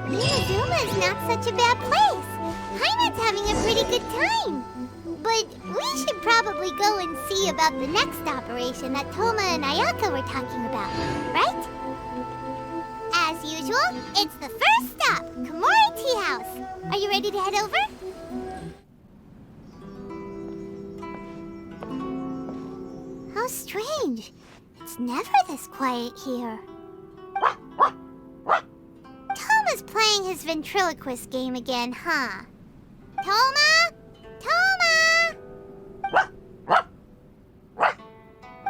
Inazuma is not such a bad place. Paimon's having a pretty good time. But we should probably go and see about the next operation that Toma and Ayaka were talking about, right? As usual, it's the first stop, Komori Tea House. Are you ready to head over? How strange. It's never this quiet here. Toma's playing his ventriloquist game again, huh? Toma? Toma!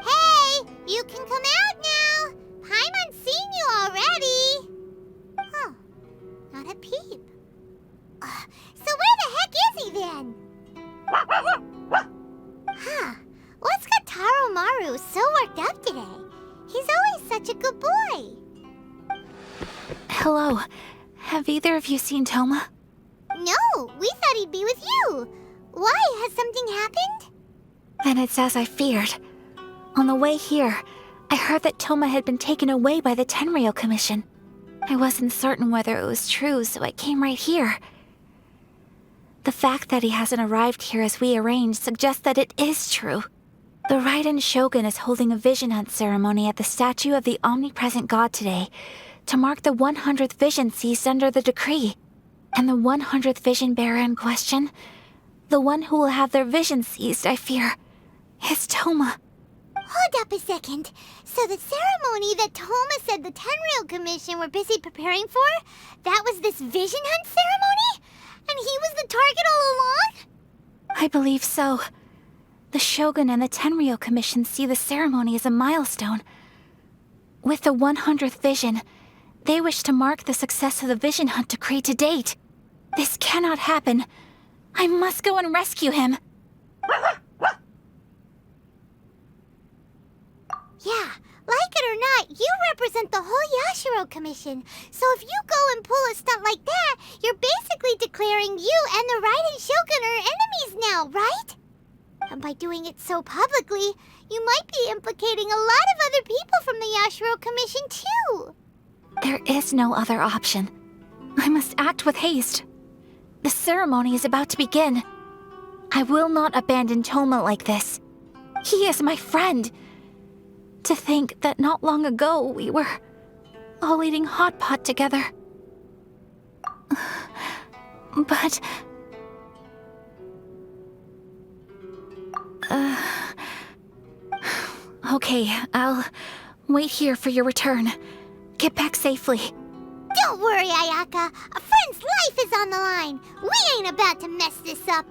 Hey, you can come out now. Paimon's seen you already. Huh, not a peep. So where the heck is he then? Huh, what's got Taro Maru so worked up today? He's always such a good boy. Hello. Have either of you seen Toma? No, we thought he'd be with you. Why? Has something happened? Then it's as I feared. On the way here, I heard that Toma had been taken away by the Tenryou Commission. I wasn't certain whether it was true, so I came right here. The fact that he hasn't arrived here as we arranged suggests that it is true. The Raiden Shogun is holding a vision hunt ceremony at the statue of the omnipresent god today to mark the 100th vision seized under the decree. And the 100th vision bearer in question, the one who will have their vision seized, I fear, is Toma. Hold up a second. So the ceremony that Toma said the Tenryou Commission were busy preparing for, that was this vision hunt ceremony? And he was the target all along? I believe so. The Shogun and the Tenryou Commission see the ceremony as a milestone. With the 100th vision, they wish to mark the success of the vision hunt decree to date. This cannot happen. I must go and rescue him. Yeah, like it or not, you represent the whole Yashiro Commission. So if you go and pull a stunt like that, you're basically declaring you and the Raiden Shogun are enemies now, right? And by doing it so publicly, you might be implicating a lot of other people from the Yashiro Commission too. There is no other option. I must act with haste. The ceremony is about to begin. I will not abandon Toma like this. He is my friend. To think that not long ago we were all eating hot pot together. But... Okay, I'll wait here for your return. Get back safely. Don't worry, Ayaka. A friend's life is on the line. We ain't about to mess this up.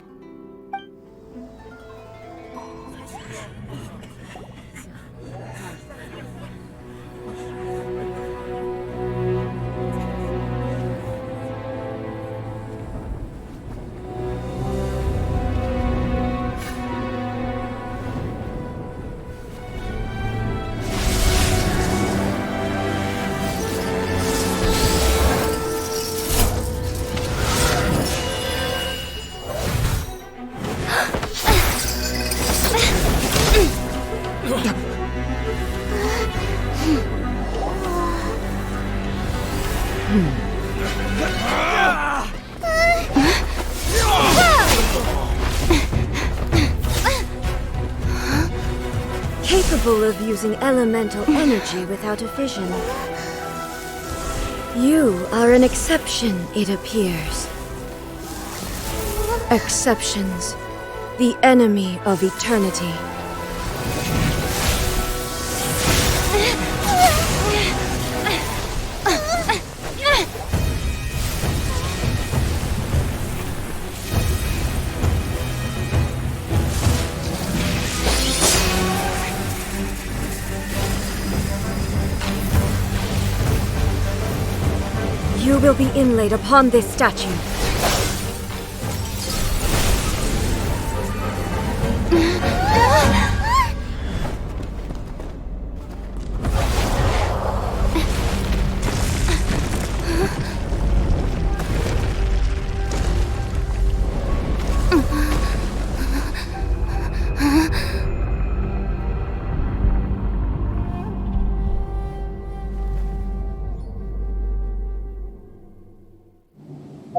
Capable of using elemental energy without a vision. You are an exception, it appears. Exceptions, the enemy of eternity. You will be inlaid upon this statue.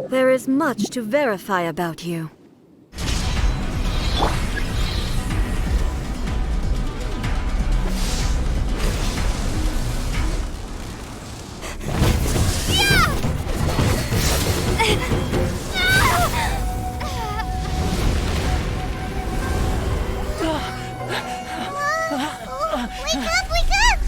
There is much to verify about you. Wake up, wake up!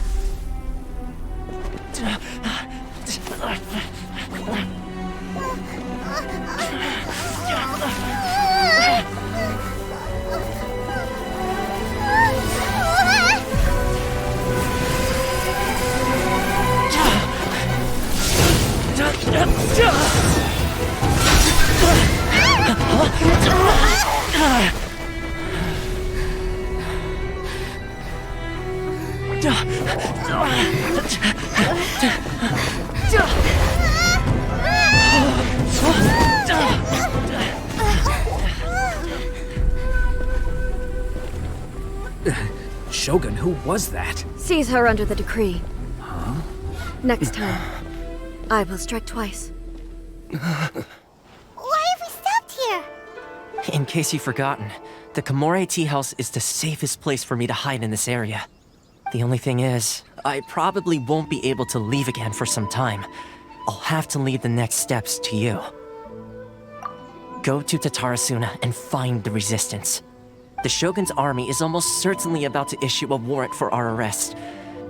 Shogun, who was that? Seize her under the decree. Huh? Next time, I will strike twice. Why have we stopped here? In case you've forgotten, the Komore Tea House is the safest place for me to hide in this area. The only thing is, I probably won't be able to leave again for some time. I'll have to leave the next steps to you. Go to Tatarasuna and find the resistance. The Shogun's army is almost certainly about to issue a warrant for our arrest.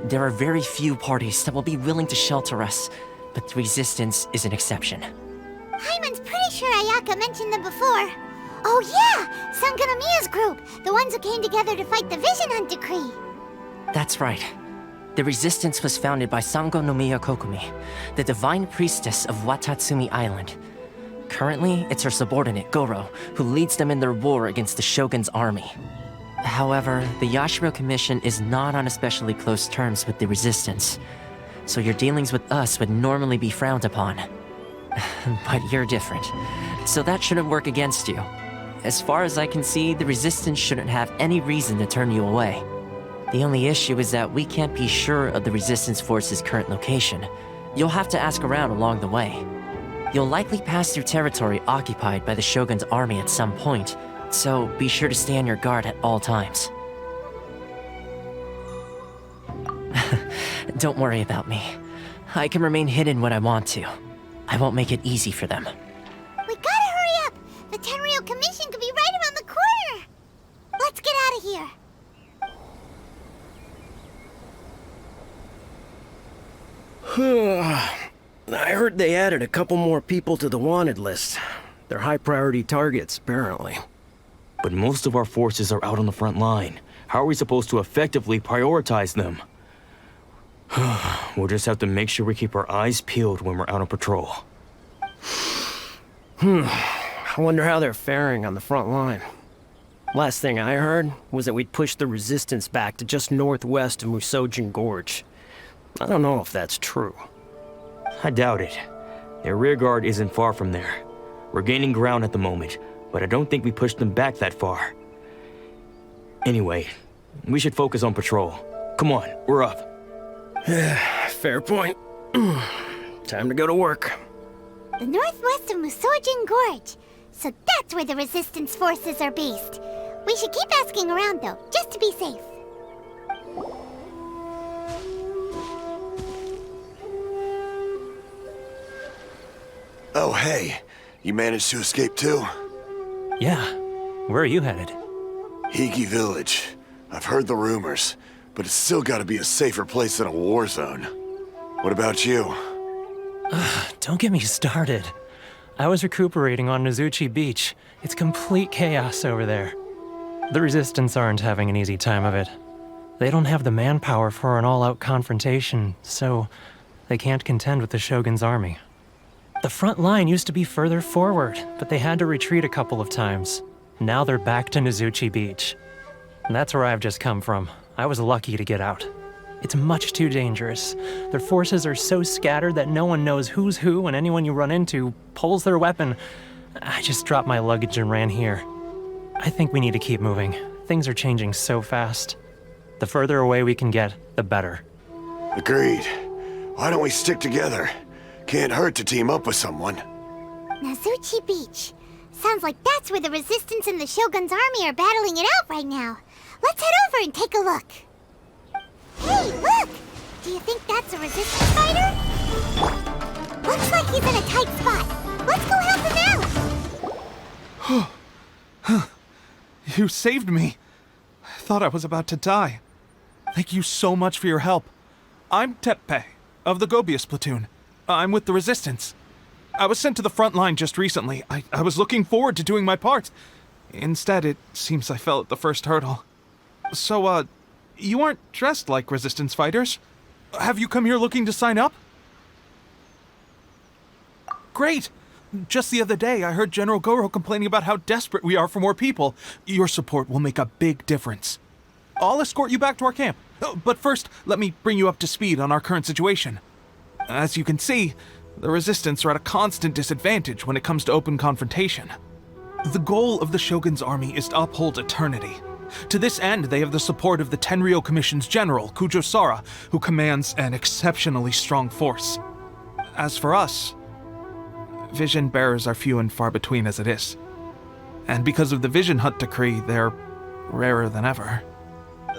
There are very few parties that will be willing to shelter us, but the resistance is an exception. Hyman's pretty sure Ayaka mentioned them before. Oh yeah! Sangonomiya's group! The ones who came together to fight the Vision Hunt Decree! That's right. The resistance was founded by Sangonomiya Kokumi, the divine priestess of Watatsumi Island. Currently, it's her subordinate, Goro, who leads them in their war against the Shogun's army. However, the Yashiro Commission is not on especially close terms with the resistance, so your dealings with us would normally be frowned upon. But you're different, so that shouldn't work against you. As far as I can see, the resistance shouldn't have any reason to turn you away. The only issue is that we can't be sure of the resistance force's current location. You'll have to ask around along the way. You'll likely pass through territory occupied by the Shogun's army at some point, so be sure to stay on your guard at all times. Don't worry about me. I can remain hidden when I want to. I won't make it easy for them. We gotta hurry up! The Tenryou Commission could be right around the corner! Let's get out of here! I heard they added a couple more people to the wanted list. They're high-priority targets, apparently. But most of our forces are out on the front line. How are we supposed to effectively prioritize them? We'll just have to make sure we keep our eyes peeled when we're out on patrol. I wonder how they're faring on the front line. Last thing I heard was that we'd pushed the resistance back to just northwest of Musojin Gorge. I don't know if that's true. I doubt it. Their rearguard isn't far from there. We're gaining ground at the moment, but I don't think we pushed them back that far. Anyway, we should focus on patrol. Come on, we're up. Fair point. Time to go to work. The northwest of Musojin Gorge. So that's where the resistance forces are based. We should keep asking around though, just to be safe. Oh, hey. You managed to escape too? Yeah. Where are you headed? Higi Village. I've heard the rumors, but it's still gotta be a safer place than a war zone. What about you? Don't get me started. I was recuperating on Nozuchi Beach. It's complete chaos over there. The Resistance aren't having an easy time of it. They don't have the manpower for an all-out confrontation, so they can't contend with the Shogun's army. The front line used to be further forward, but they had to retreat a couple of times. Now they're back to Nozuchi Beach. And that's where I've just come from. I was lucky to get out. It's much too dangerous. Their forces are so scattered that no one knows who's who, and anyone you run into pulls their weapon. I just dropped my luggage and ran here. I think we need to keep moving. Things are changing so fast. The further away we can get, the better. Agreed. Why don't we stick together? Can't hurt to team up with someone. Nazuchi Beach. Sounds like that's where the Resistance and the Shogun's army are battling it out right now. Let's head over and take a look. Hey, look! Do you think that's a Resistance fighter? Looks like he's in a tight spot. Let's go help him out! You saved me. I thought I was about to die. Thank you so much for your help. I'm Teppei, of the Gobius platoon. I'm with the Resistance. I was sent to the front line just recently. I was looking forward to doing my part. Instead, it seems I fell at the first hurdle. So, you aren't dressed like Resistance fighters? Have you come here looking to sign up? Great! Just the other day, I heard General Goro complaining about how desperate we are for more people. Your support will make a big difference. I'll escort you back to our camp. But first, let me bring you up to speed on our current situation. As you can see, the Resistance are at a constant disadvantage when it comes to open confrontation. The goal of the Shogun's army is to uphold eternity. To this end, they have the support of the Tenryou Commission's general, Kujosara, who commands an exceptionally strong force. As for us, vision bearers are few and far between as it is. And because of the Vision Hunt decree, they're rarer than ever.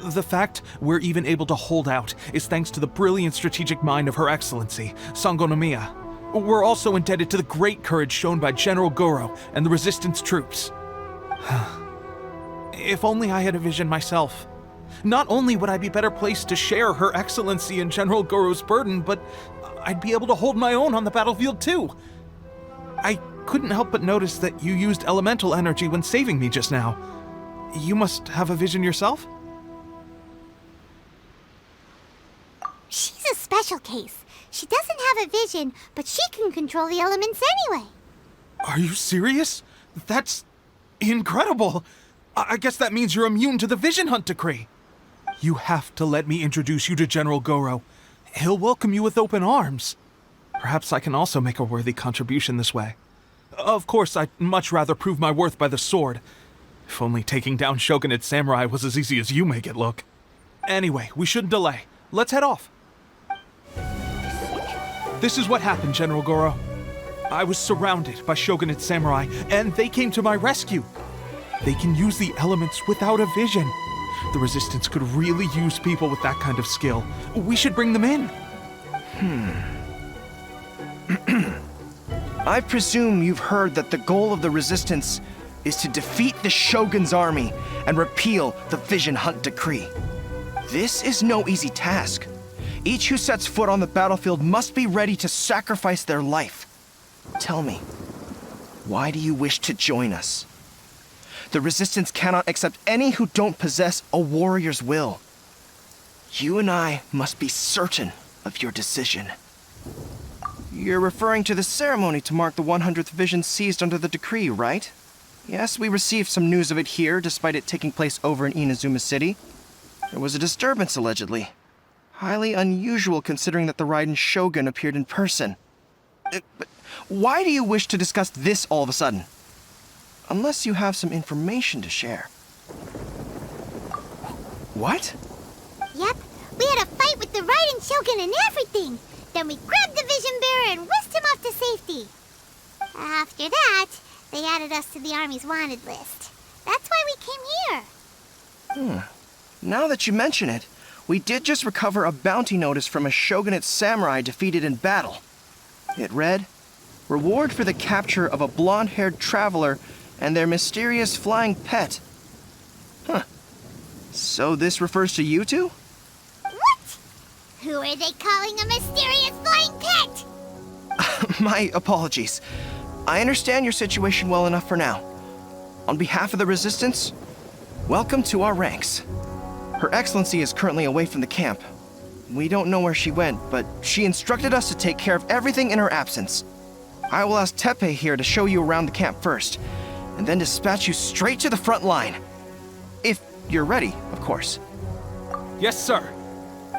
The fact we're even able to hold out is thanks to the brilliant strategic mind of Her Excellency, Sango Nomiya. We're also indebted to the great courage shown by General Goro and the Resistance troops. If only I had a vision myself. Not only would I be better placed to share Her Excellency and General Goro's burden, but I'd be able to hold my own on the battlefield too. I couldn't help but notice that you used elemental energy when saving me just now. You must have a vision yourself? She's a special case. She doesn't have a vision, but she can control the elements anyway. Are you serious? That's incredible. I guess that means you're immune to the Vision Hunt decree. You have to let me introduce you to General Goro. He'll welcome you with open arms. Perhaps I can also make a worthy contribution this way. Of course, I'd much rather prove my worth by the sword. If only taking down Shogunate samurai was as easy as you make it look. Anyway, we shouldn't delay. Let's head off. This is what happened, General Goro. I was surrounded by Shogunate samurai, and they came to my rescue. They can use the elements without a vision. The Resistance could really use people with that kind of skill. We should bring them in. I presume you've heard that the goal of the Resistance is to defeat the Shogun's army and repeal the Vision Hunt decree. This is no easy task. Each who sets foot on the battlefield must be ready to sacrifice their life. Tell me, why do you wish to join us? The Resistance cannot accept any who don't possess a warrior's will. You and I must be certain of your decision. You're referring to the ceremony to mark the 100th vision seized under the decree, right? Yes, we received some news of it here, despite it taking place over in Inazuma City. There was a disturbance, allegedly. Highly unusual considering that the Raiden Shogun appeared in person. But why do you wish to discuss this all of a sudden? Unless you have some information to share. What? Yep, we had a fight with the Raiden Shogun and everything. Then we grabbed the Vision Bearer and whisked him off to safety. After that, they added us to the Army's wanted list. That's why we came here. Now that you mention it, we did just recover a bounty notice from a Shogunate samurai defeated in battle. It read, "Reward for the capture of a blonde-haired traveler and their mysterious flying pet." So this refers to you two? What? Who are they calling a mysterious flying pet? My apologies. I understand your situation well enough for now. On behalf of the Resistance, welcome to our ranks. Her Excellency is currently away from the camp. We don't know where she went, but she instructed us to take care of everything in her absence. I will ask Teppei here to show you around the camp first, and then dispatch you straight to the front line. If you're ready, of course. Yes, sir.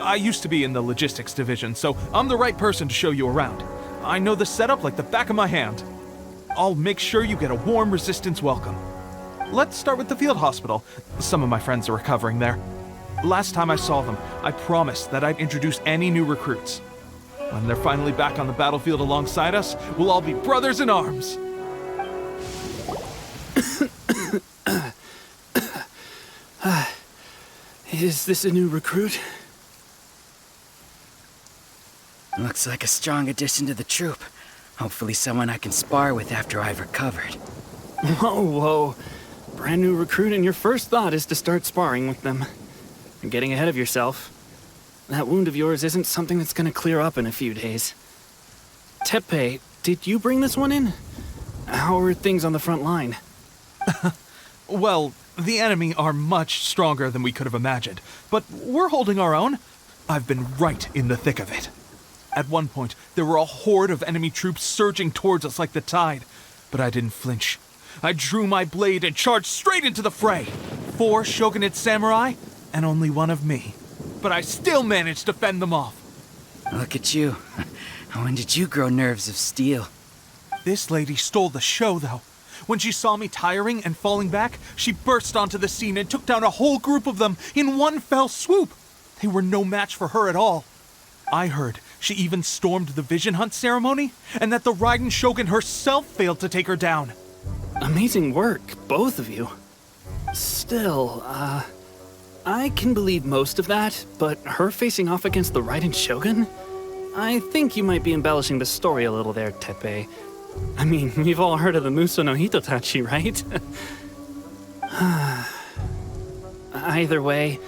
I used to be in the logistics division, so I'm the right person to show you around. I know the setup like the back of my hand. I'll make sure you get a warm Resistance welcome. Let's start with the field hospital. Some of my friends are recovering there. Last time I saw them, I promised that I'd introduce any new recruits. When they're finally back on the battlefield alongside us, we'll all be brothers in arms. Is this a new recruit? Looks like a strong addition to the troop. Hopefully someone I can spar with after I've recovered. Whoa. Brand new recruit and your first thought is to start sparring with them. You're getting ahead of yourself. That wound of yours isn't something that's gonna clear up in a few days. Tepe, did you bring this one in? How are things on the front line? Well, the enemy are much stronger than we could have imagined, but we're holding our own. I've been right in the thick of it. At one point, there were a horde of enemy troops surging towards us like the tide, but I didn't flinch. I drew my blade and charged straight into the fray. 4 shogunate samurai, and only 1 of me. But I still managed to fend them off. Look at you. When did you grow nerves of steel? This lady stole the show, though. When she saw me tiring and falling back, she burst onto the scene and took down a whole group of them in one fell swoop. They were no match for her at all. I heard she even stormed the vision hunt ceremony, and that the Raiden Shogun herself failed to take her down. Amazing work, both of you. Still, I can believe most of that, but her facing off against the Raiden Shogun? I think you might be embellishing the story a little there, Tepe. I mean, we've all heard of the Muso no Hitotachi, right? Either way,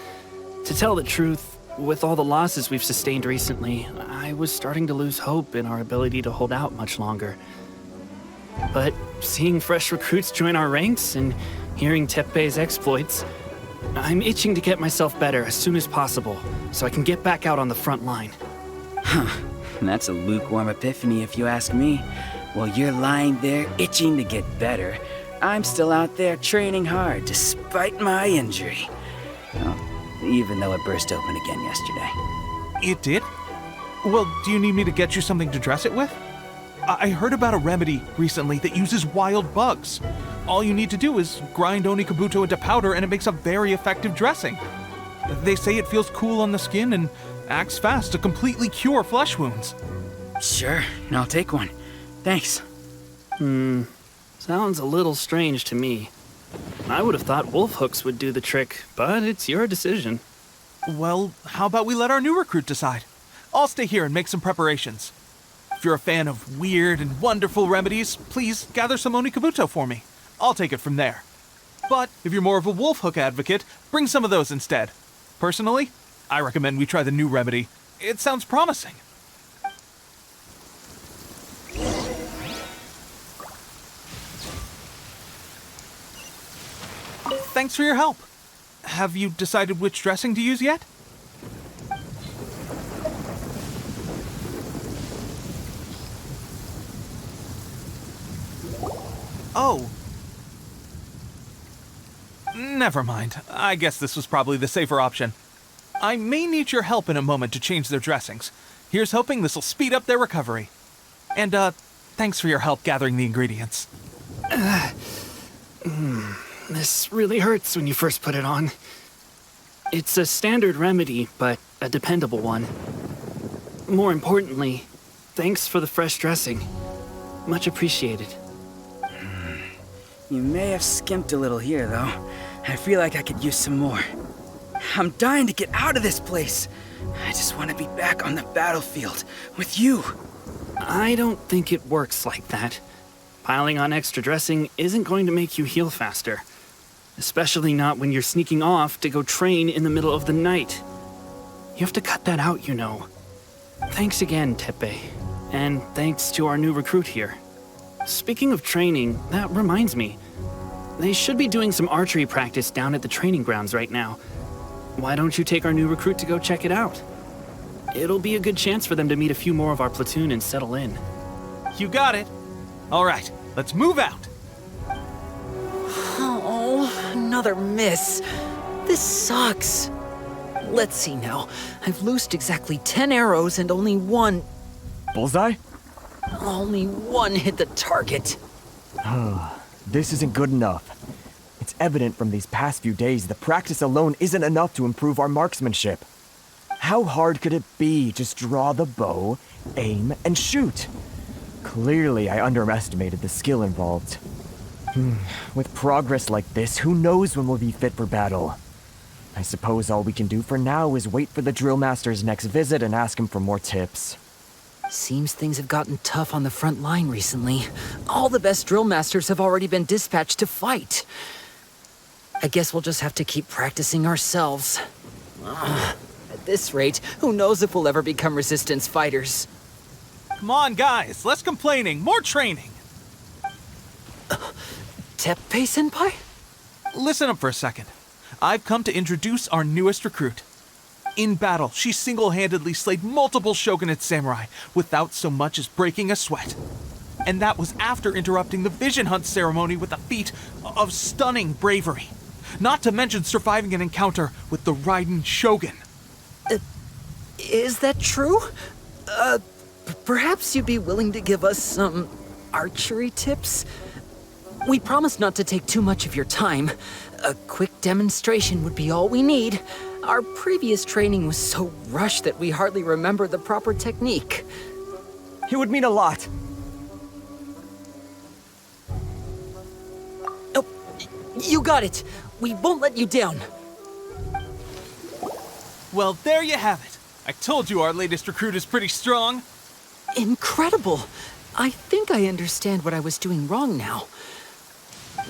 to tell the truth, with all the losses we've sustained recently, I was starting to lose hope in our ability to hold out much longer. But seeing fresh recruits join our ranks and hearing Tepe's exploits, I'm itching to get myself better as soon as possible so I can get back out on the front line. That's a lukewarm epiphany if you ask me. While you're lying there itching to get better, I'm still out there training hard despite my injury. Well, even though it burst open again yesterday. It did? Well, do you need me to get you something to dress it with? I heard about a remedy recently that uses wild bugs. All you need to do is grind Onikabuto into powder and it makes a very effective dressing. They say it feels cool on the skin and acts fast to completely cure flesh wounds. Sure, I'll take one. Thanks. Sounds a little strange to me. I would have thought wolf hooks would do the trick, but it's your decision. Well, how about we let our new recruit decide? I'll stay here and make some preparations. If you're a fan of weird and wonderful remedies, please gather some Onikabuto for me. I'll take it from there. But if you're more of a wolf hook advocate, bring some of those instead. Personally, I recommend we try the new remedy. It sounds promising. Thanks for your help. Have you decided which dressing to use yet? Oh. Never mind. I guess this was probably the safer option. I may need your help in a moment to change their dressings. Here's hoping this'll speed up their recovery. And, thanks for your help gathering the ingredients. This really hurts when you first put it on. It's a standard remedy, but a dependable one. More importantly, thanks for the fresh dressing. Much appreciated. You may have skimped a little here, though. I feel like I could use some more. I'm dying to get out of this place. I just want to be back on the battlefield with you. I don't think it works like that. Piling on extra dressing isn't going to make you heal faster. Especially not when you're sneaking off to go train in the middle of the night. You have to cut that out, you know. Thanks again, Tepe. And thanks to our new recruit here. Speaking of training, that reminds me. They should be doing some archery practice down at the training grounds right now. Why don't you take our new recruit to go check it out? It'll be a good chance for them to meet a few more of our platoon and settle in. You got it. All right, let's move out. Oh, another miss. This sucks. Let's see now. I've loosed exactly 10 arrows and only one... Bullseye? Only one hit the target. This isn't good enough. It's evident from these past few days that practice alone isn't enough to improve our marksmanship. How hard could it be? Just draw the bow, aim, and shoot. Clearly, I underestimated the skill involved. With progress like this, who knows when we'll be fit for battle? I suppose all we can do for now is wait for the drill master's next visit and ask him for more tips. Seems things have gotten tough on the front line recently. All the best drill masters have already been dispatched to fight. I guess we'll just have to keep practicing ourselves. At this rate, who knows if we'll ever become resistance fighters. Come on, guys, less complaining, more training. Teppei-senpai? Listen up for a second. I've come to introduce our newest recruit. In battle, she single-handedly slayed multiple shogunate samurai without so much as breaking a sweat. And that was after interrupting the vision hunt ceremony with a feat of stunning bravery. Not to mention surviving an encounter with the Raiden Shogun. Is that true? Perhaps you'd be willing to give us some archery tips? We promise not to take too much of your time. A quick demonstration would be all we need. Our previous training was so rushed that we hardly remember the proper technique. It would mean a lot. Oh, you got it. We won't let you down. Well, there you have it. I told you our latest recruit is pretty strong. Incredible. I think I understand what I was doing wrong now.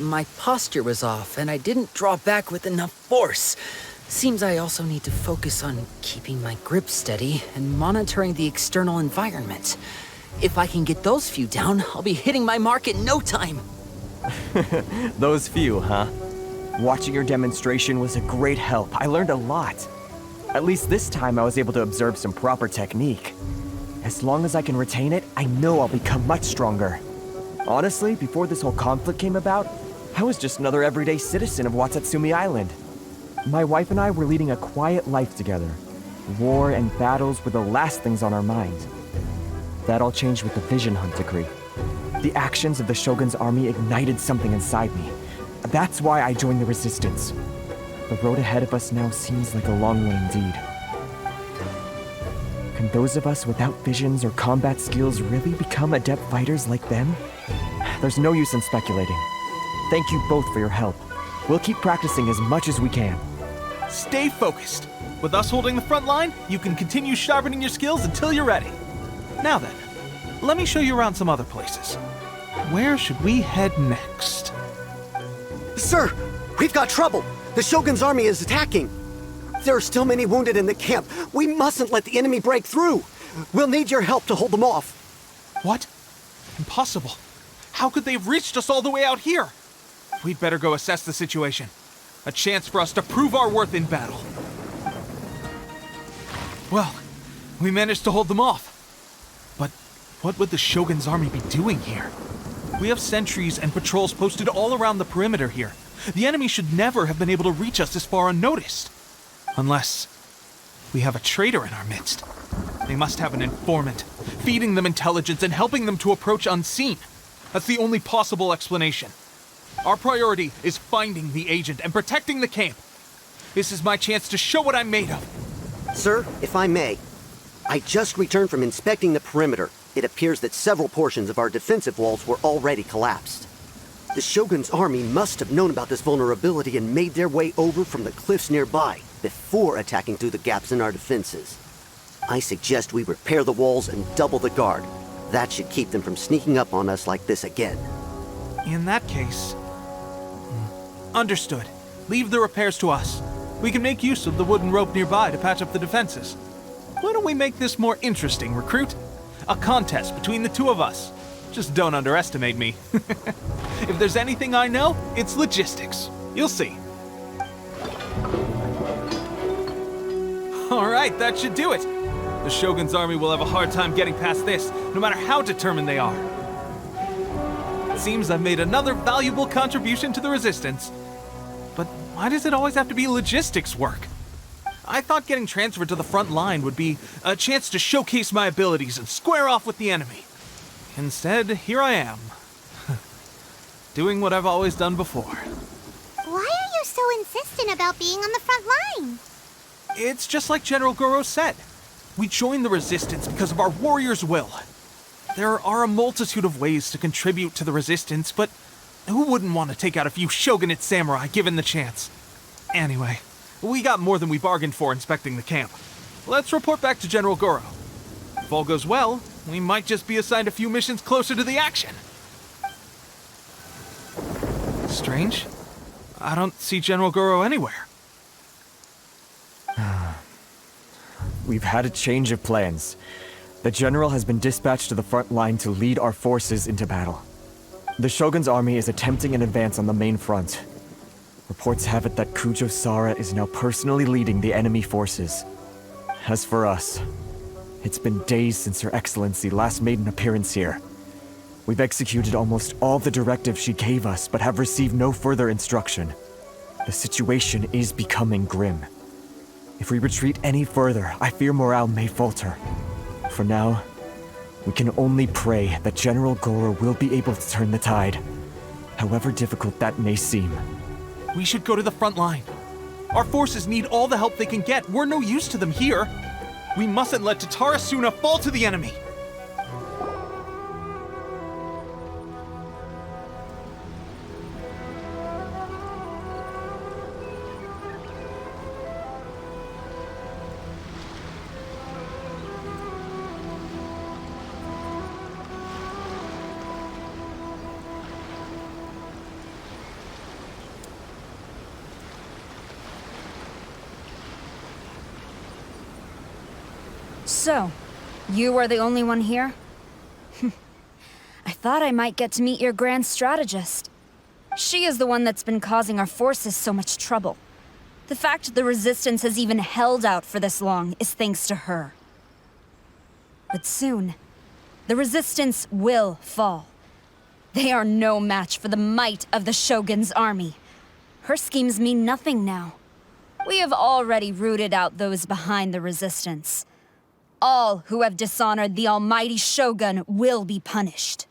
My posture was off, and I didn't draw back with enough force. Seems I also need to focus on keeping my grip steady and monitoring the external environment. If I can get those few down, I'll be hitting my mark in no time. Those few, huh? Watching your demonstration was a great help. I learned a lot. At least this time I was able to observe some proper technique. As long as I can retain it, I know I'll become much stronger. Honestly, before this whole conflict came about, I was just another everyday citizen of Watatsumi Island. My wife and I were leading a quiet life together. War and battles were the last things on our minds. That all changed with the vision hunt decree. The actions of the Shogun's army ignited something inside me. That's why I joined the resistance. The road ahead of us now seems like a long one indeed. Can those of us without visions or combat skills really become adept fighters like them? There's no use in speculating. Thank you both for your help. We'll keep practicing as much as we can. Stay focused. With us holding the front line, you can continue sharpening your skills until you're ready. Now then, let me show you around some other places. Where should we head next? Sir, we've got trouble. The Shogun's army is attacking. There are still many wounded in the camp. We mustn't let the enemy break through. We'll need your help to hold them off. What? Impossible. How could they have reached us all the way out here? We'd better go assess the situation. A chance for us to prove our worth in battle. Well, we managed to hold them off. But what would the Shogun's army be doing here? We have sentries and patrols posted all around the perimeter here. The enemy should never have been able to reach us this far unnoticed. Unless we have a traitor in our midst. They must have an informant, feeding them intelligence and helping them to approach unseen. That's the only possible explanation. Our priority is finding the agent and protecting the camp. This is my chance to show what I'm made of. Sir, if I may, I just returned from inspecting the perimeter. It appears that several portions of our defensive walls were already collapsed. The Shogun's army must have known about this vulnerability and made their way over from the cliffs nearby before attacking through the gaps in our defenses. I suggest we repair the walls and double the guard. That should keep them from sneaking up on us like this again. In that case... Understood. Leave the repairs to us. We can make use of the wooden rope nearby to patch up the defenses. Why don't we make this more interesting, recruit? A contest between the two of us. Just don't underestimate me. If there's anything I know, it's logistics. You'll see. All right, that should do it. The Shogun's army will have a hard time getting past this, no matter how determined they are. It seems I've made another valuable contribution to the resistance. But why does it always have to be logistics work? I thought getting transferred to the front line would be a chance to showcase my abilities and square off with the enemy. Instead, here I am. Doing what I've always done before. Why are you so insistent about being on the front line? It's just like General Goro said. We joined the resistance because of our warrior's will. There are a multitude of ways to contribute to the resistance, but Who wouldn't want to take out a few shogunate samurai given the chance? Anyway, we got more than we bargained for inspecting the camp. Let's report back to General Goro. If all goes well, we might just be assigned a few missions closer to the action. Strange. I don't see General Goro anywhere. We've had a change of plans. The general has been dispatched to the front line to lead our forces into battle. The Shogun's army is attempting an advance on the main front. Reports have it that Kujo Sara is now personally leading the enemy forces. As for us, it's been days since Her Excellency last made an appearance here. We've executed almost all the directives she gave us, but have received no further instruction. The situation is becoming grim. If we retreat any further, I fear morale may falter. For now, we can only pray that General Goro will be able to turn the tide, however difficult that may seem. We should go to the front line. Our forces need all the help they can get. We're no use to them here. We mustn't let Tatara Suna fall to the enemy. So, you are the only one here? I thought I might get to meet your grand strategist. She is the one that's been causing our forces so much trouble. The fact the Resistance has even held out for this long is thanks to her. But soon, the Resistance will fall. They are no match for the might of the Shogun's army. Her schemes mean nothing now. We have already rooted out those behind the Resistance. All who have dishonored the almighty Shogun will be punished.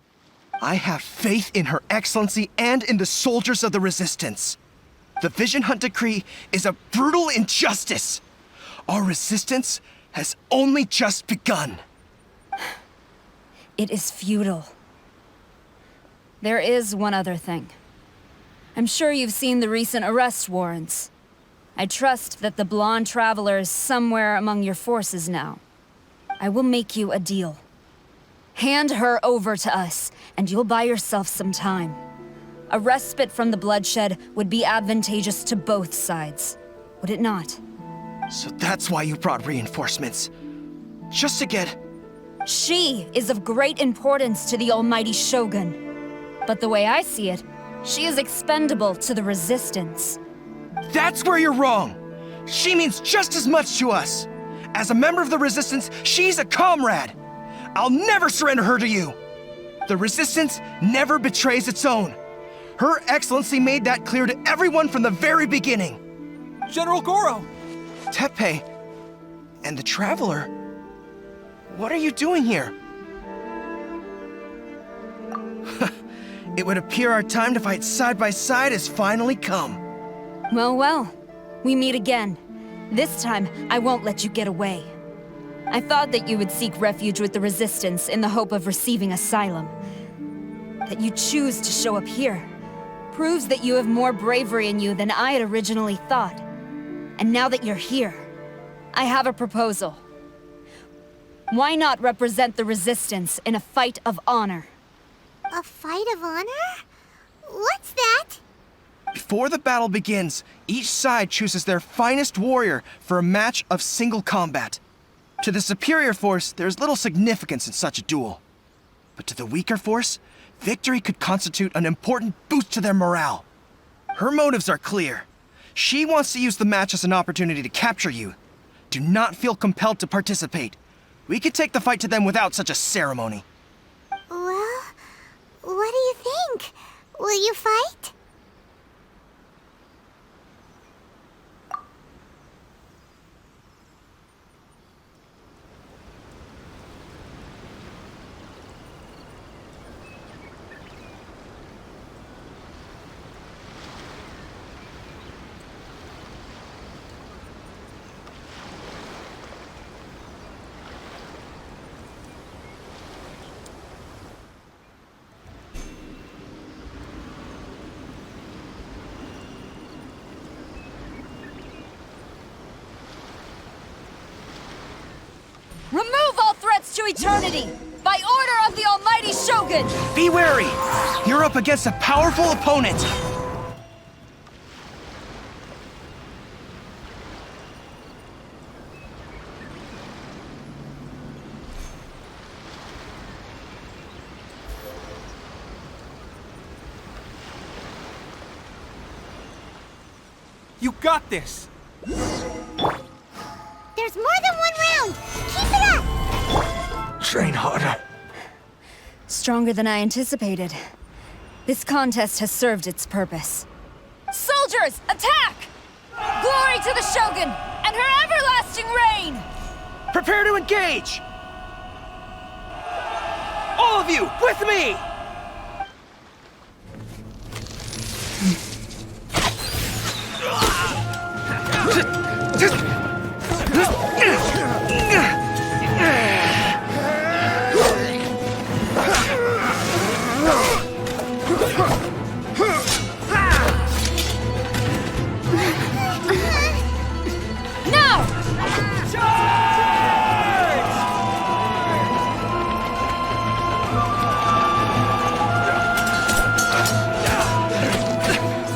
I have faith in Her Excellency and in the soldiers of the Resistance. The Vision Hunt Decree is a brutal injustice. Our resistance has only just begun. It is futile. There is one other thing. I'm sure you've seen the recent arrest warrants. I trust that the blonde traveler is somewhere among your forces now. I will make you a deal. Hand her over to us, and you'll buy yourself some time. A respite from the bloodshed would be advantageous to both sides, would it not? So that's why you brought reinforcements. Just to get... She is of great importance to the almighty Shogun. But the way I see it, she is expendable to the Resistance. That's where you're wrong! She means just as much to us! As a member of the Resistance, she's a comrade! I'll never surrender her to you! The Resistance never betrays its own. Her Excellency made that clear to everyone from the very beginning. General Goro! Teppei and the Traveler, what are you doing here? It would appear our time to fight side by side has finally come. Well, well, we meet again. This time, I won't let you get away. I thought that you would seek refuge with the Resistance in the hope of receiving asylum. That you choose to show up here proves that you have more bravery in you than I had originally thought. And now that you're here, I have a proposal. Why not represent the Resistance in a fight of honor? A fight of honor? What's that? Before the battle begins, each side chooses their finest warrior for a match of single combat. To the superior force, there's little significance in such a duel. But to the weaker force, victory could constitute an important boost to their morale. Her motives are clear. She wants to use the match as an opportunity to capture you. Do not feel compelled to participate. We could take the fight to them without such a ceremony. Well, what do you think? Will you fight? to eternity! By order of the Almighty Shogun! Be wary! You're up against a powerful opponent! You got this! There's more than one round! Keep it up! Train harder. Stronger than I anticipated. This contest has served its purpose. Soldiers, attack! Glory to the Shogun and her everlasting reign! Prepare to engage! All of you, with me!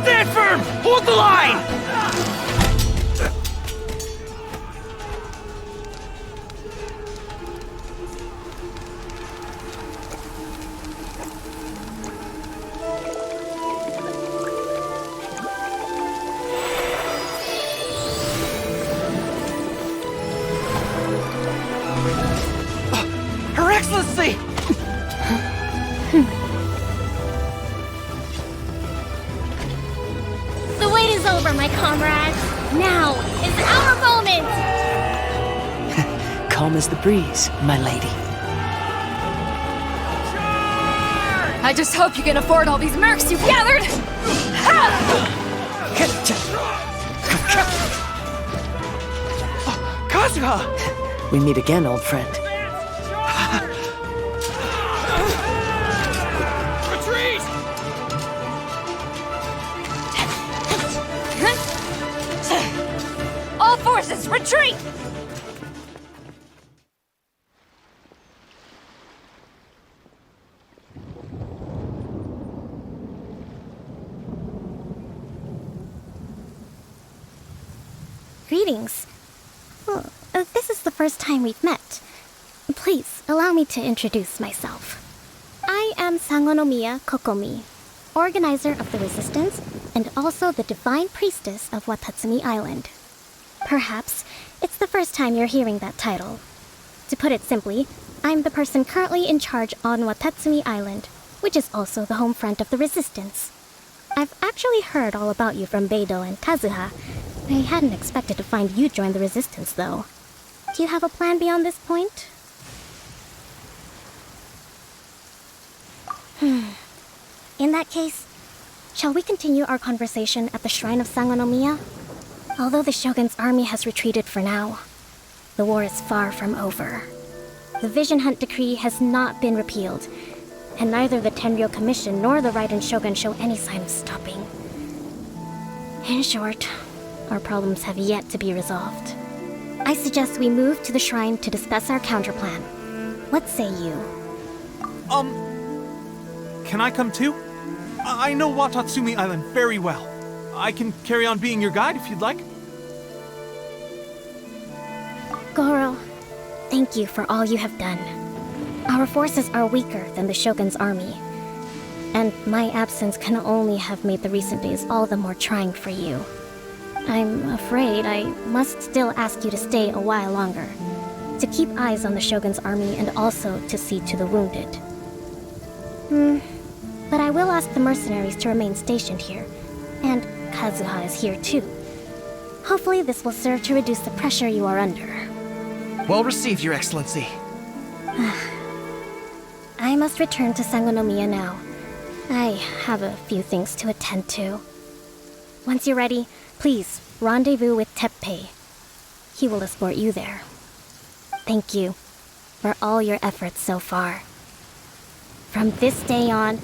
Stand firm! Hold the line! Her Excellency! The wait is over, my comrades. Now is our moment! Calm as the breeze, my lady. I just hope you can afford all these mercs you've gathered! Kazuha! We meet again, old friend. Retreat! All forces, retreat! Greetings. Well, this is the first time we've met. Please, allow me to introduce myself. I am Sangonomiya Kokomi, organizer of the Resistance and also the Divine Priestess of Watatsumi Island. Perhaps it's the first time you're hearing that title. To put it simply, I'm the person currently in charge on Watatsumi Island, which is also the home front of the Resistance. I've actually heard all about you from Beidou and Kazuha. I hadn't expected to find you join the Resistance, though. Do you have a plan beyond this point? In that case, shall we continue our conversation at the Shrine of Sangonomiya? Although the Shogun's army has retreated for now, the war is far from over. The Vision Hunt Decree has not been repealed, and neither the Tenryou Commission nor the Raiden Shogun show any sign of stopping. In short, our problems have yet to be resolved. I suggest we move to the shrine to discuss our counterplan. What say you? Can I come too? I know Watatsumi Island very well. I can carry on being your guide if you'd like. Goro, thank you for all you have done. Our forces are weaker than the Shogun's army, and my absence can only have made the recent days all the more trying for you. I'm afraid I must still ask you to stay a while longer, to keep eyes on the Shogun's army and also to see to the wounded. But I will ask the mercenaries to remain stationed here, and Kazuha is here too. Hopefully this will serve to reduce the pressure you are under. Well received, Your Excellency. I must return to Sangonomiya now. I have a few things to attend to. Once you're ready, please rendezvous with Teppei. He will escort you there. Thank you for all your efforts so far. From this day on,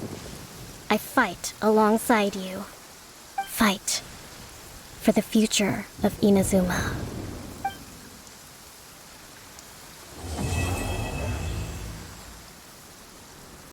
I fight alongside you. Fight for the future of Inazuma.